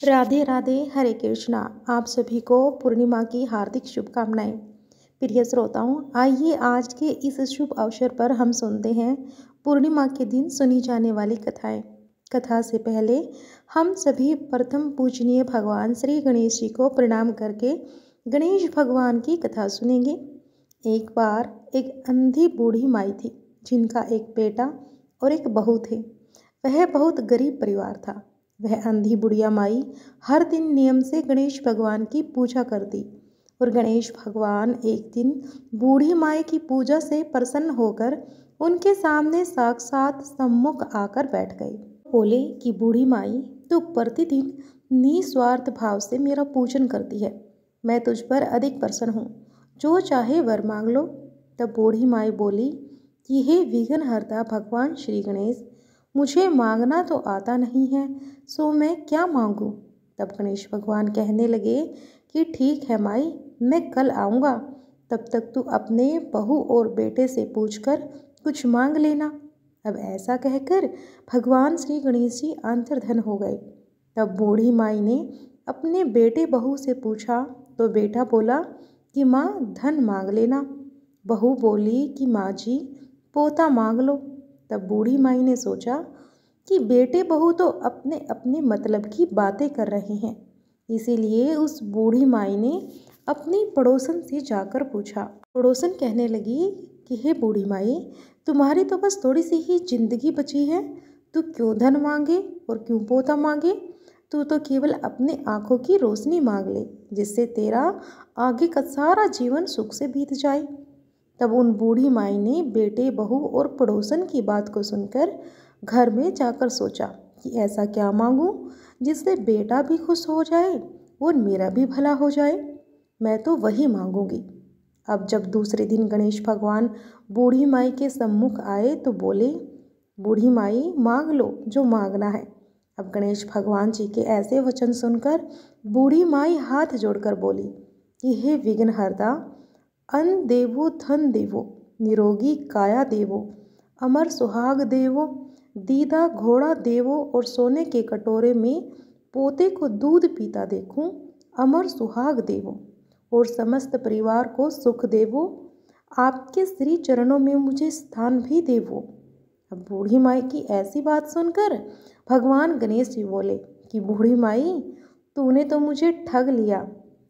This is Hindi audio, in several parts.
राधे राधे, हरे कृष्णा। आप सभी को पूर्णिमा की हार्दिक शुभकामनाएं। प्रिय श्रोताओं, आइए आज के इस शुभ अवसर पर हम सुनते हैं पूर्णिमा के दिन सुनी जाने वाली कथाएं। कथा से पहले हम सभी प्रथम पूजनीय भगवान श्री गणेश जी को प्रणाम करके गणेश भगवान की कथा सुनेंगे। एक बार एक अंधी बूढ़ी माई थी, जिनका एक बेटा और एक बहू थे। वह बहुत गरीब परिवार था। वह अंधी बुढ़िया माई हर दिन नियम से गणेश भगवान की पूजा करती और गणेश भगवान एक दिन बूढ़ी माई की पूजा से प्रसन्न होकर उनके सामने साक्षात सम्मुख आकर बैठ गए। बोले कि बूढ़ी माई, तू प्रतिदिन निस्वार्थ भाव से मेरा पूजन करती है। मैं तुझ पर अधिक प्रसन्न हूँ, जो चाहे वर मांग लो। तब बूढ़ी माई बोली कि हे विघ्नहर्ता भगवान श्री गणेश, मुझे मांगना तो आता नहीं है, सो मैं क्या मांगूं। तब गणेश भगवान कहने लगे कि ठीक है माई, मैं कल आऊँगा। तब तक तू अपने बहू और बेटे से पूछकर कुछ मांग लेना। अब ऐसा कहकर भगवान श्री गणेश जी अंतर्धन हो गए। तब बूढ़ी माई ने अपने बेटे बहू से पूछा तो बेटा बोला कि माँ, धन मांग लेना। बहू बोली कि माँ जी, पोता मांग लो। तब बूढ़ी माई ने सोचा कि बेटे बहू तो अपने अपने मतलब की बातें कर रहे हैं, इसीलिए उस बूढ़ी माई ने अपनी पड़ोसन से जाकर पूछा। पड़ोसन कहने लगी कि हे बूढ़ी माई, तुम्हारी तो बस थोड़ी सी ही जिंदगी बची है, तू क्यों धन मांगे और क्यों पोता मांगे। तू तो केवल अपने आंखों की रोशनी मांग ले, जिससे तेरा आगे का सारा जीवन सुख से बीत जाए। तब उन बूढ़ी माई ने बेटे बहू और पड़ोसन की बात को सुनकर घर में जाकर सोचा कि ऐसा क्या मांगूं जिससे बेटा भी खुश हो जाए और मेरा भी भला हो जाए। मैं तो वही मांगूंगी। अब जब दूसरे दिन गणेश भगवान बूढ़ी माई के सम्मुख आए तो बोले, बूढ़ी माई, मांग लो जो मांगना है। अब गणेश भगवान जी के ऐसे वचन सुनकर बूढ़ी माई हाथ जोड़कर बोली कि हे विघ्नहर्ता, अन्न देवो धन देवो, निरोगी काया देवो, अमर सुहाग देवो, दीदा घोड़ा देवो और सोने के कटोरे में पोते को दूध पीता देखूं, अमर सुहाग देवो और समस्त परिवार को सुख देवो, आपके श्री चरणों में मुझे स्थान भी देवो। अब बूढ़ी माई की ऐसी बात सुनकर भगवान गणेश जी बोले कि बूढ़ी माई, तूने तो मुझे ठग लिया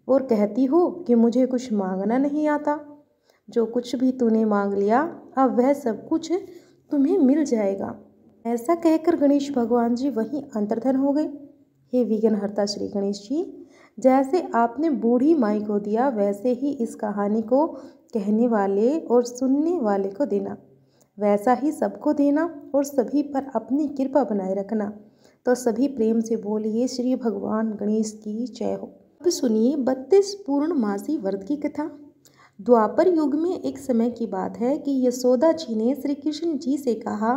और कहती हो कि मुझे कुछ मांगना नहीं आता। जो कुछ भी तूने मांग लिया, अब वह सब कुछ तुम्हें मिल जाएगा। ऐसा कहकर गणेश भगवान जी वहीं अंतर्धन हो गए। हे विघ्नहर्ता श्री गणेश जी, जैसे आपने बूढ़ी माई को दिया, वैसे ही इस कहानी को कहने वाले और सुनने वाले को देना। वैसा ही सबको देना और सभी पर अपनी कृपा बनाए रखना। तो सभी प्रेम से बोलिए, श्री भगवान गणेश की जय हो। अब सुनिए 32 पूर्णमासी व्रत की कथा। द्वापर युग में एक समय की बात है कि यशोदा जी ने श्री कृष्ण जी से कहा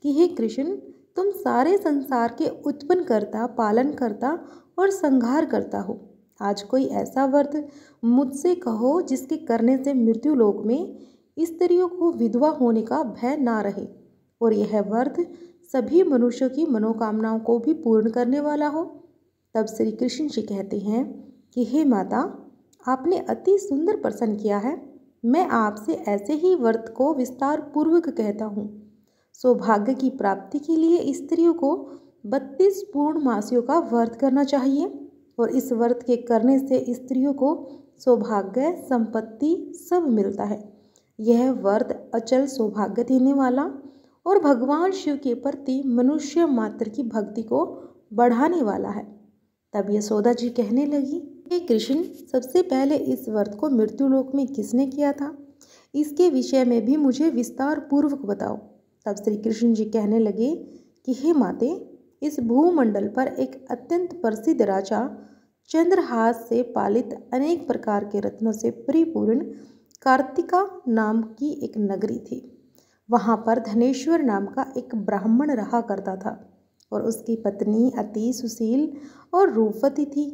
कि हे कृष्ण, तुम सारे संसार के उत्पन्न करता, पालन करता और संहार करता हो। आज कोई ऐसा व्रत मुझसे कहो जिसके करने से मृत्यु लोक में स्त्रियों को विधवा होने का भय ना रहे और यह व्रत सभी मनुष्यों की मनोकामनाओं को भी पूर्ण करने वाला हो। तब श्री कृष्ण जी कहते हैं कि हे माता, आपने अति सुंदर प्रश्न किया है। मैं आपसे ऐसे ही व्रत को विस्तार पूर्वक कहता हूँ। सौभाग्य की प्राप्ति के लिए स्त्रियों को 32 पूर्णमासियों का व्रत करना चाहिए और इस व्रत के करने से स्त्रियों को सौभाग्य, संपत्ति सब मिलता है। यह व्रत अचल सौभाग्य देने वाला और भगवान शिव के प्रति मनुष्य मात्र की भक्ति को बढ़ाने वाला है। तब यशोदा जी कहने लगी, हे कृष्ण, सबसे पहले इस व्रत को मृत्युलोक में किसने किया था? इसके विषय में भी मुझे विस्तार पूर्वक बताओ। तब श्री कृष्ण जी कहने लगे कि हे माते, इस भूमंडल पर एक अत्यंत प्रसिद्ध राजा चंद्रहास से पालित अनेक प्रकार के रत्नों से परिपूर्ण कार्तिका नाम की एक नगरी थी। वहाँ पर धनेश्वर नाम का एक ब्राह्मण रहा करता था और उसकी पत्नी अति सुशील और रूपवती थी।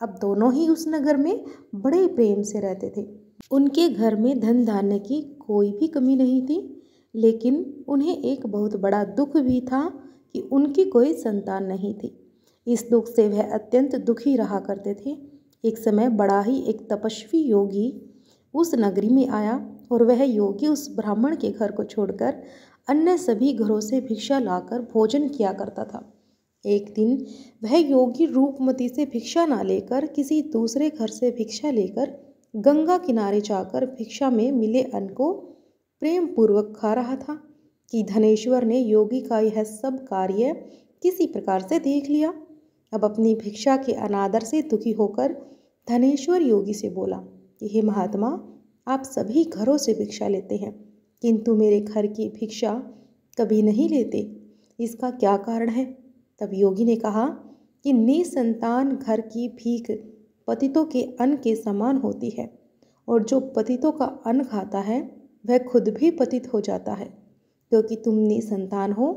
अब दोनों ही उस नगर में बड़े प्रेम से रहते थे। उनके घर में धन धान्य की कोई भी कमी नहीं थी, लेकिन उन्हें एक बहुत बड़ा दुख भी था कि उनकी कोई संतान नहीं थी। इस दुख से वह अत्यंत दुखी रहा करते थे। एक समय बड़ा ही एक तपस्वी योगी उस नगरी में आया और वह योगी उस ब्राह्मण के घर को छोड़कर अन्य सभी घरों से भिक्षा लाकर भोजन किया करता था। एक दिन वह योगी रूपमती से भिक्षा ना लेकर किसी दूसरे घर से भिक्षा लेकर गंगा किनारे जाकर भिक्षा में मिले अन्न को प्रेम पूर्वक खा रहा था कि धनेश्वर ने योगी का यह सब कार्य किसी प्रकार से देख लिया। अब अपनी भिक्षा के अनादर से दुखी होकर धनेश्वर योगी से बोला कि हे महात्मा, आप सभी घरों से भिक्षा लेते हैं किंतु मेरे घर की भिक्षा कभी नहीं लेते, इसका क्या कारण है? तब योगी ने कहा कि निसंतान घर की भीख पतितों के अन्न के समान होती है और जो पतितों का अन्न खाता है वह खुद भी पतित हो जाता है। क्योंकि तुम निसंतान हो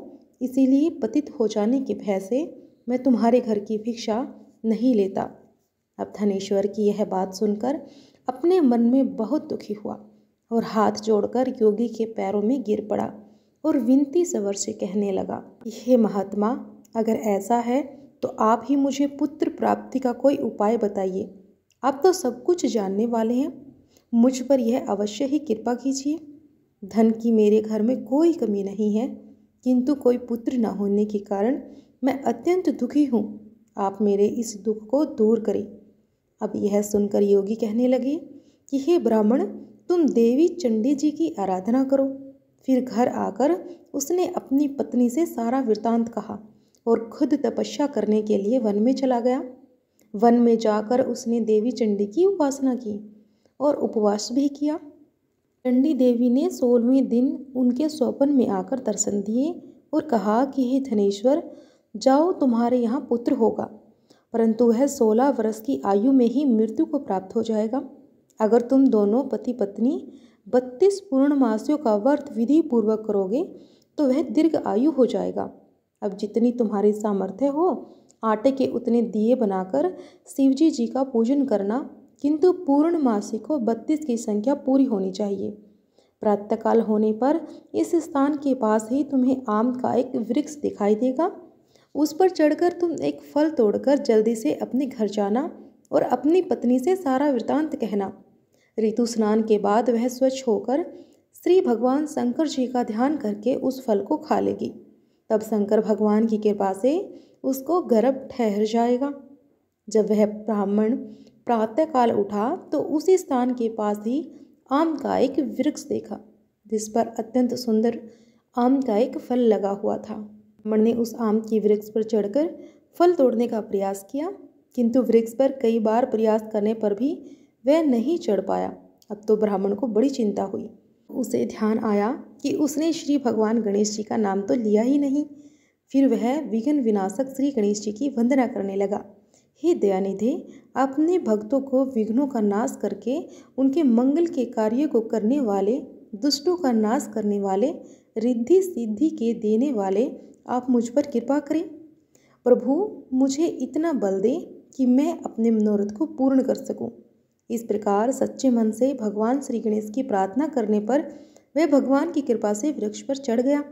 इसीलिए पतित हो जाने के भय से मैं तुम्हारे घर की भिक्षा नहीं लेता। अब धनेश्वर की यह बात सुनकर अपने मन में बहुत दुखी हुआ और हाथ जोड़कर योगी के पैरों में गिर पड़ा और विनती स्वर से कहने लगा, हे महात्मा, अगर ऐसा है तो आप ही मुझे पुत्र प्राप्ति का कोई उपाय बताइए। आप तो सब कुछ जानने वाले हैं, मुझ पर यह अवश्य ही कृपा कीजिए। धन की मेरे घर में कोई कमी नहीं है किंतु कोई पुत्र न होने के कारण मैं अत्यंत दुखी हूँ। आप मेरे इस दुख को दूर करें। अब यह सुनकर योगी कहने लगे कि हे ब्राह्मण, तुम देवी चंडी जी की आराधना करो। फिर घर आकर उसने अपनी पत्नी से सारा वृतांत कहा और खुद तपस्या करने के लिए वन में चला गया। वन में जाकर उसने देवी चंडी की उपासना की और उपवास भी किया। चंडी देवी ने 16वें दिन उनके स्वप्न में आकर दर्शन दिए और कहा कि हे धनेश्वर, जाओ, तुम्हारे यहाँ पुत्र होगा, परंतु वह 16 वर्ष की आयु में ही मृत्यु को प्राप्त हो जाएगा। अगर तुम दोनों पति पत्नी 32 पूर्णमासियों का व्रत विधि पूर्वक करोगे तो वह दीर्घ आयु हो जाएगा। अब जितनी तुम्हारी सामर्थ्य हो आटे के उतने दिए बनाकर शिवजी जी का पूजन करना, किंतु पूर्णमासी को 32 की संख्या पूरी होनी चाहिए। प्रातःकाल होने पर इस स्थान के पास ही तुम्हें आम का एक वृक्ष दिखाई देगा। उस पर चढ़कर तुम एक फल तोड़कर जल्दी से अपने घर जाना और अपनी पत्नी से सारा वृतांत कहना। ऋतु स्नान के बाद वह स्वच्छ होकर श्री भगवान शंकर जी का ध्यान करके उस फल को खा लेगी। तब शंकर भगवान की कृपा से उसको गर्भ ठहर जाएगा। जब वह ब्राह्मण प्रातःकाल उठा तो उसी स्थान के पास ही आम का एक वृक्ष देखा जिस पर अत्यंत सुंदर आम का एक फल लगा हुआ था। ब्राह्मण ने उस आम की वृक्ष पर चढ़कर फल तोड़ने का प्रयास किया, किंतु वृक्ष पर कई बार प्रयास करने पर भी वह नहीं चढ़ पाया। अब तो ब्राह्मण को बड़ी चिंता हुई। उसे ध्यान आया कि उसने श्री भगवान गणेश जी का नाम तो लिया ही नहीं। फिर वह विघ्न विनाशक श्री गणेश जी की वंदना करने लगा। हे दयानिधे, अपने भक्तों को विघ्नों का नाश करके उनके मंगल के कार्य को करने वाले, दुष्टों का नाश करने वाले, रिद्धि सिद्धि के देने वाले आप मुझ पर कृपा करें। प्रभु, मुझे इतना बल दे कि मैं अपने मनोरथ को पूर्ण कर सकूं। इस प्रकार सच्चे मन से भगवान श्री गणेश की प्रार्थना करने पर वह भगवान की कृपा से वृक्ष पर चढ़ गया।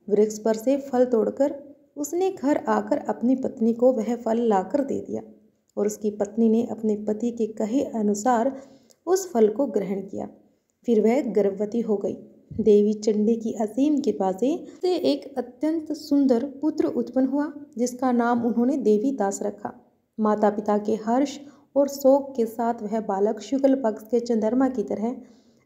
वृक्ष पर से फल तोड़कर उसने घर आकर अपनी पत्नी को वह फल लाकर दे दिया और उसकी पत्नी ने अपने पति के कहे अनुसार उस फल को ग्रहण किया। फिर वह गर्भवती हो गई। देवी चंडी की असीम कृपा से एक अत्यंत सुंदर पुत्र उत्पन्न हुआ जिसका नाम उन्होंने देवी दास रखा। माता पिता के हर्ष और शोक के साथ वह बालक शुक्ल पक्ष के चंद्रमा की तरह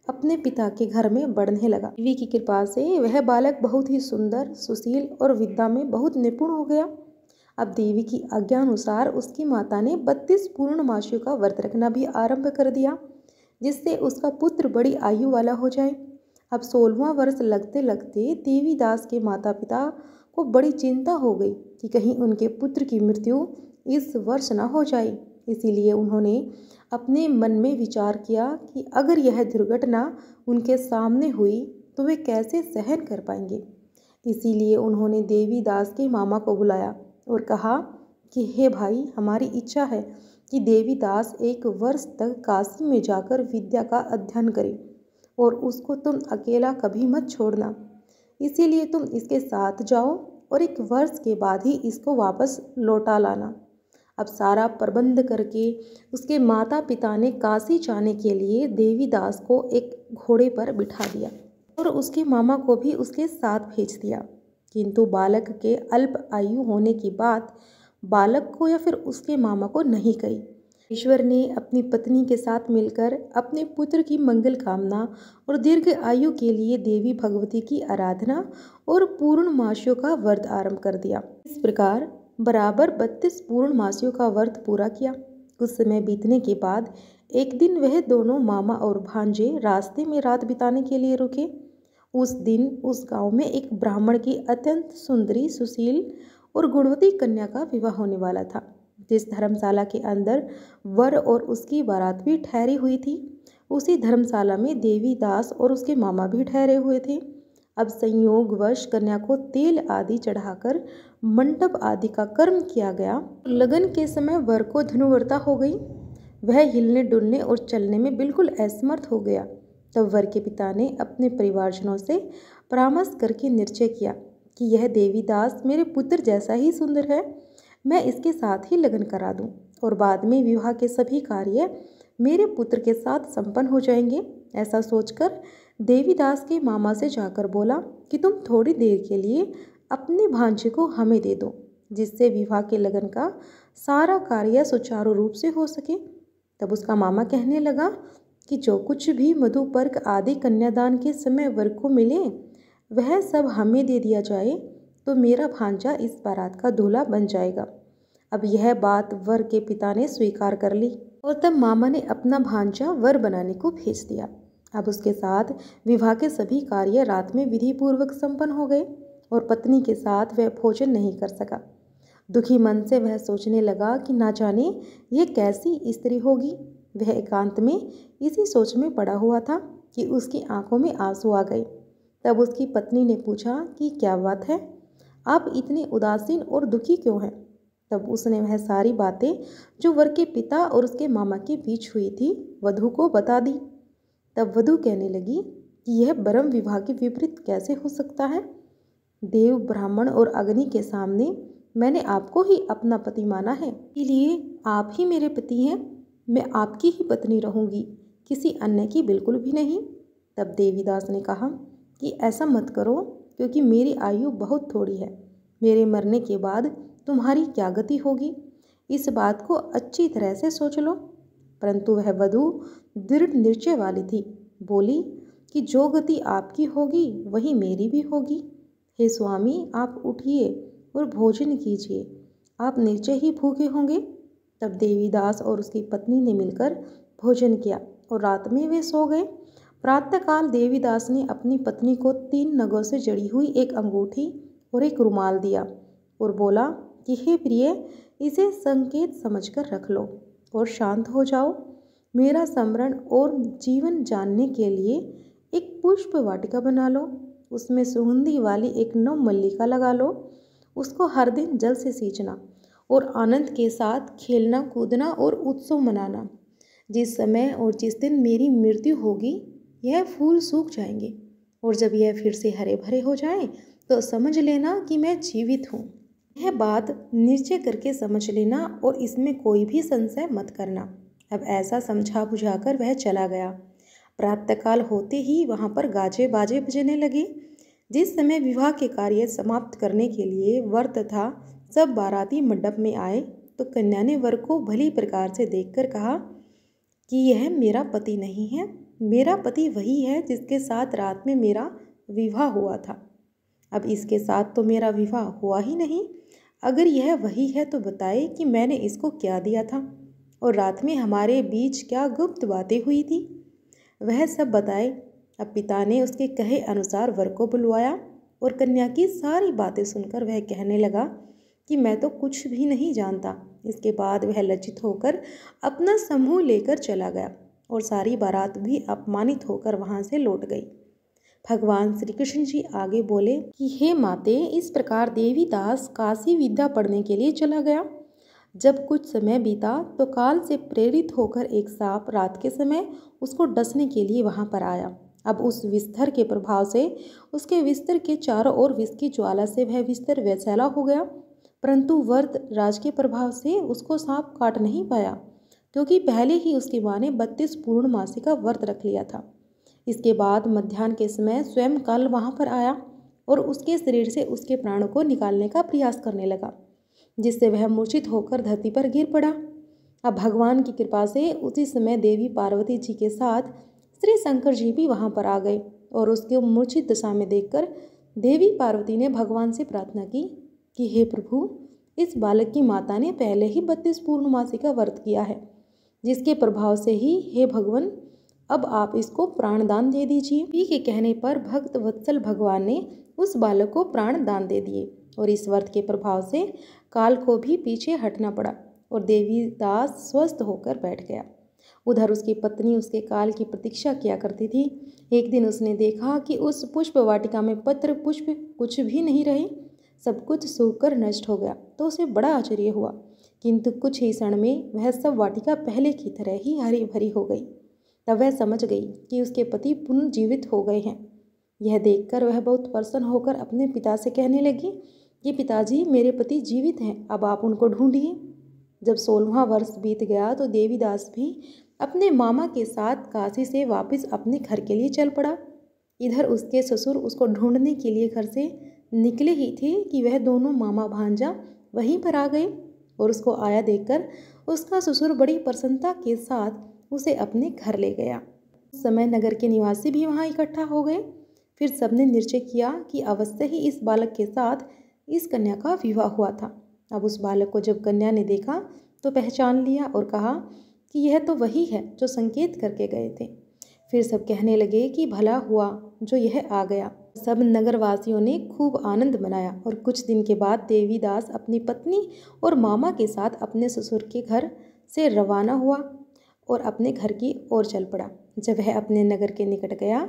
अपने पिता के घर में बढ़ने लगा। देवी की कृपा से वह बालक बहुत ही सुंदर, सुशील और विद्या में बहुत निपुण हो गया। अब देवी की आज्ञा अनुसार उसकी माता ने 32 पूर्णमासियों का व्रत रखना भी आरंभ कर दिया जिससे उसका पुत्र बड़ी आयु वाला हो जाए। अब 16वां वर्ष लगते लगते देवी दास के माता पिता को बड़ी चिंता हो गई कि कहीं उनके पुत्र की मृत्यु इस वर्ष न हो जाए। इसीलिए उन्होंने अपने मन में विचार किया कि अगर यह दुर्घटना उनके सामने हुई तो वे कैसे सहन कर पाएंगे। इसीलिए उन्होंने देवी दास के मामा को बुलाया और कहा कि हे भाई, हमारी इच्छा है कि देवी दास 1 वर्ष तक काशी में जाकर विद्या का अध्ययन करे और उसको तुम अकेला कभी मत छोड़ना। इसीलिए तुम इसके साथ जाओ और 1 वर्ष के बाद ही इसको वापस लौटा लाना। अब सारा प्रबंध करके उसके माता पिता ने काशी जाने के लिए देवीदास को एक घोड़े पर बिठा दिया और उसके मामा को भी उसके साथ भेज दिया। किंतु बालक के अल्प आयु होने की बात बालक को या फिर उसके मामा को नहीं कही। ईश्वर ने अपनी पत्नी के साथ मिलकर अपने पुत्र की मंगल कामना और दीर्घ आयु के लिए देवी भगवती की आराधना और पूर्णमासियों का व्रत आरंभ कर दिया। इस प्रकार बराबर 32 पूर्णमासियों का व्रत पूरा किया। कुछ समय बीतने के बाद एक दिन वह दोनों मामा और भांजे रास्ते में रात बिताने के लिए रुके। उस दिन उस गांव में एक ब्राह्मण की अत्यंत सुंदरी, सुशील और गुणवती कन्या का विवाह होने वाला था। जिस धर्मशाला के अंदर वर और उसकी बारात भी ठहरी हुई थी, उसी धर्मशाला में देवीदास और उसके मामा भी ठहरे हुए थे। अब संयोगवश कन्या को तेल आदि चढ़ाकर मंडप आदि का कर्म किया गया। लगन के समय वर को धनुर्वरता हो गई। वह हिलने डुलने और चलने में बिल्कुल असमर्थ हो गया। तब वर के पिता ने अपने परिवारजनों से परामर्श करके निश्चय किया कि यह देवीदास मेरे पुत्र जैसा ही सुंदर है, मैं इसके साथ ही लगन करा दूं और बाद में विवाह के सभी कार्य मेरे पुत्र के साथ संपन्न हो जाएंगे। ऐसा सोचकर देवीदास के मामा से जाकर बोला कि तुम थोड़ी देर के लिए अपने भांजे को हमें दे दो, जिससे विवाह के लगन का सारा कार्य सुचारू रूप से हो सके। तब उसका मामा कहने लगा कि जो कुछ भी मधुपर्क आदि कन्यादान के समय वर को मिले वह सब हमें दे दिया जाए तो मेरा भांजा इस बारात का दूल्हा बन जाएगा। अब यह बात वर के पिता ने स्वीकार कर ली और तब मामा ने अपना भांजा वर बनाने को भेज दिया। अब उसके साथ विवाह के सभी कार्य रात में विधि पूर्वक संपन्न हो गए और पत्नी के साथ वह भोजन नहीं कर सका। दुखी मन से वह सोचने लगा कि ना जाने यह कैसी स्त्री होगी। वह एकांत में इसी सोच में पड़ा हुआ था कि उसकी आंखों में आंसू आ गए। तब उसकी पत्नी ने पूछा कि क्या बात है, आप इतने उदासीन और दुखी क्यों हैं? तब उसने वह सारी बातें जो वर के पिता और उसके मामा के बीच हुई थी वधू को बता दी। तब वधू कहने लगी कि यह ब्रह्म विवाह के विपरीत कैसे हो सकता है। देव, ब्राह्मण और अग्नि के सामने मैंने आपको ही अपना पति माना है, इसलिए आप ही मेरे पति हैं। मैं आपकी ही पत्नी रहूंगी, किसी अन्य की बिल्कुल भी नहीं। तब देवीदास ने कहा कि ऐसा मत करो, क्योंकि मेरी आयु बहुत थोड़ी है। मेरे मरने के बाद तुम्हारी क्या गति होगी, इस बात को अच्छी तरह से सोच लो। परंतु वह वधू दृढ़ निश्चय वाली थी। बोली कि जो गति आपकी होगी वही मेरी भी होगी। हे स्वामी, आप उठिए और भोजन कीजिए, आप निश्चय ही भूखे होंगे। तब देवीदास और उसकी पत्नी ने मिलकर भोजन किया और रात में वे सो गए। प्रातःकाल देवीदास ने अपनी पत्नी को 3 नगों से जड़ी हुई एक अंगूठी और एक रुमाल दिया और बोला कि हे प्रिय, इसे संकेत समझकर रख लो और शांत हो जाओ। मेरा स्मरण और जीवन जानने के लिए एक पुष्प वाटिका बना लो, उसमें सुगंधी वाली एक नव मल्लिका लगा लो। उसको हर दिन जल से सींचना और आनंद के साथ खेलना, कूदना और उत्सव मनाना। जिस समय और जिस दिन मेरी मृत्यु होगी यह फूल सूख जाएंगे और जब यह फिर से हरे भरे हो जाए तो समझ लेना कि मैं जीवित हूँ। यह बात निश्चय करके समझ लेना और इसमें कोई भी संशय मत करना। अब ऐसा समझा बुझाकर वह चला गया। प्रातःकाल होते ही वहाँ पर गाजे बाजे बजने लगे। जिस समय विवाह के कार्य समाप्त करने के लिए वर तथा सब बाराती मंडप में आए तो कन्या ने वर को भली प्रकार से देखकर कहा कि यह मेरा पति नहीं है, मेरा पति वही है जिसके साथ रात में मेरा विवाह हुआ था। अब इसके साथ तो मेरा विवाह हुआ ही नहीं। अगर यह वही है तो बताए कि मैंने इसको क्या दिया था और रात में हमारे बीच क्या गुप्त बातें हुई थी। वह सब बताए। अब पिता ने उसके कहे अनुसार वर को बुलवाया और कन्या की सारी बातें सुनकर वह कहने लगा कि मैं तो कुछ भी नहीं जानता। इसके बाद वह लज्जित होकर अपना समूह लेकर चला गया और सारी बारात भी अपमानित होकर वहाँ से लौट गई। भगवान श्री कृष्ण जी आगे बोले कि हे माते, इस प्रकार देवीदास काशी विद्या पढ़ने के लिए चला गया। जब कुछ समय बीता तो काल से प्रेरित होकर एक सांप रात के समय उसको डसने के लिए वहाँ पर आया। अब उस विस्तर के प्रभाव से उसके विस्तर के चारों ओर विष की ज्वाला से वह विस्तर वैसैला हो गया, परंतु वर्त राज के प्रभाव से उसको सांप काट नहीं पाया, क्योंकि पहले ही उसकी माँ ने 32 पूर्णमासी का व्रत रख लिया था। इसके बाद मध्याह्न के समय स्वयं काल वहाँ पर आया और उसके शरीर से उसके प्राणों को निकालने का प्रयास करने लगा, जिससे वह मूर्छित होकर धरती पर गिर पड़ा। अब भगवान की कृपा से उसी समय देवी पार्वती जी के साथ श्री शंकर जी भी वहाँ पर आ गए और उसके मूर्छित दशा में देखकर देवी पार्वती ने भगवान से प्रार्थना की कि हे प्रभु, इस बालक की माता ने पहले ही 32 पूर्णमासी का व्रत किया है, जिसके प्रभाव से ही हे भगवान अब आप इसको प्राणदान दे दीजिए। देवी के कहने पर भक्त वत्सल भगवान ने उस बालक को प्राण दान दे दिए और इस व्रत के प्रभाव से काल को भी पीछे हटना पड़ा और देवीदास स्वस्थ होकर बैठ गया। उधर उसकी पत्नी उसके काल की प्रतीक्षा किया करती थी। एक दिन उसने देखा कि उस पुष्प वाटिका में पत्र पुष्प कुछ भी नहीं रहे, सब कुछ सूखकर नष्ट हो गया, तो उसे बड़ा आश्चर्य हुआ। किंतु कुछ ही क्षण में वह सब वाटिका पहले की तरह ही हरी भरी हो गई। तब वह समझ गई कि उसके पति पुनर्जीवित हो गए हैं। यह देखकर वह बहुत प्रसन्न होकर अपने पिता से कहने लगी कि पिताजी, मेरे पति जीवित हैं, अब आप उनको ढूंढिए। जब 16वां वर्ष बीत गया तो देवीदास भी अपने मामा के साथ काशी से वापस अपने घर के लिए चल पड़ा। इधर उसके ससुर उसको ढूंढने के लिए घर से निकले ही थे कि वह दोनों मामा भांजा वहीं पर आ गए और उसको आया देखकर उसका ससुर बड़ी प्रसन्नता के साथ उसे अपने घर ले गया। उस समय नगर के निवासी भी वहाँ इकट्ठा हो गए। फिर सबने निश्चय किया कि अवश्य ही इस बालक के साथ इस कन्या का विवाह हुआ था। अब उस बालक को जब कन्या ने देखा तो पहचान लिया और कहा कि यह तो वही है जो संकेत करके गए थे। फिर सब कहने लगे कि भला हुआ जो यह आ गया। सब नगरवासियों ने खूब आनंद मनाया और कुछ दिन के बाद देवीदास अपनी पत्नी और मामा के साथ अपने ससुर के घर से रवाना हुआ और अपने घर की ओर चल पड़ा। जब वह अपने नगर के निकट गया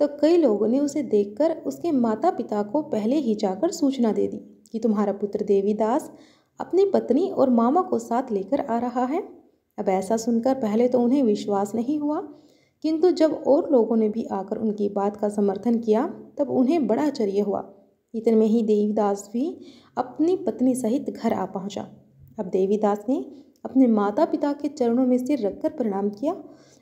तो कई लोगों ने उसे देखकर उसके माता पिता को पहले ही जाकर सूचना दे दी कि तुम्हारा पुत्र देवीदास अपनी पत्नी और मामा को साथ लेकर आ रहा है। अब ऐसा सुनकर पहले तो उन्हें विश्वास नहीं हुआ, किंतु जब और लोगों ने भी आकर उनकी बात का समर्थन किया तब उन्हें बड़ा आश्चर्य हुआ। इतने में ही देवीदास भी अपनी पत्नी सहित घर आ पहुंचा। अब देवीदास ने अपने माता पिता के चरणों में सिर रखकर प्रणाम किया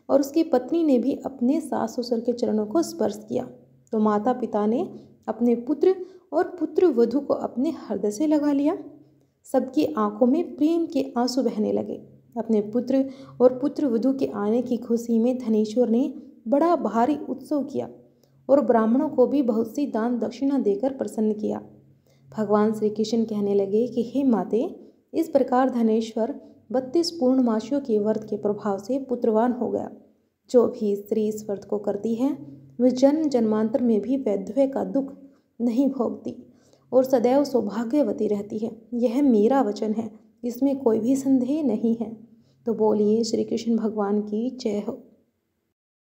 और उसकी पत्नी ने भी अपने सास ससुर के चरणों को स्पर्श किया। तो माता पिता ने अपने पुत्र और पुत्र वधू को अपने हृदय से लगा लिया। सबकी आंखों में प्रेम के आंसू बहने लगे। अपने पुत्र और पुत्र वधू के आने की खुशी में धनेश्वर ने बड़ा भारी उत्सव किया और ब्राह्मणों को भी बहुत सी दान दक्षिणा देकर प्रसन्न किया। भगवान श्री कृष्ण कहने लगे कि हे माते, इस प्रकार धनेश्वर 32 पूर्णमासियों के व्रत के प्रभाव से पुत्रवान हो गया। जो भी स्त्री इस व्रत को करती है वे जन्म जन्मांतर में भी वैधव्य का दुख नहीं भोगती और सदैव सौभाग्यवती रहती है। यह मेरा वचन है, इसमें कोई भी संदेह नहीं है। तो बोलिए श्री कृष्ण भगवान की जय हो।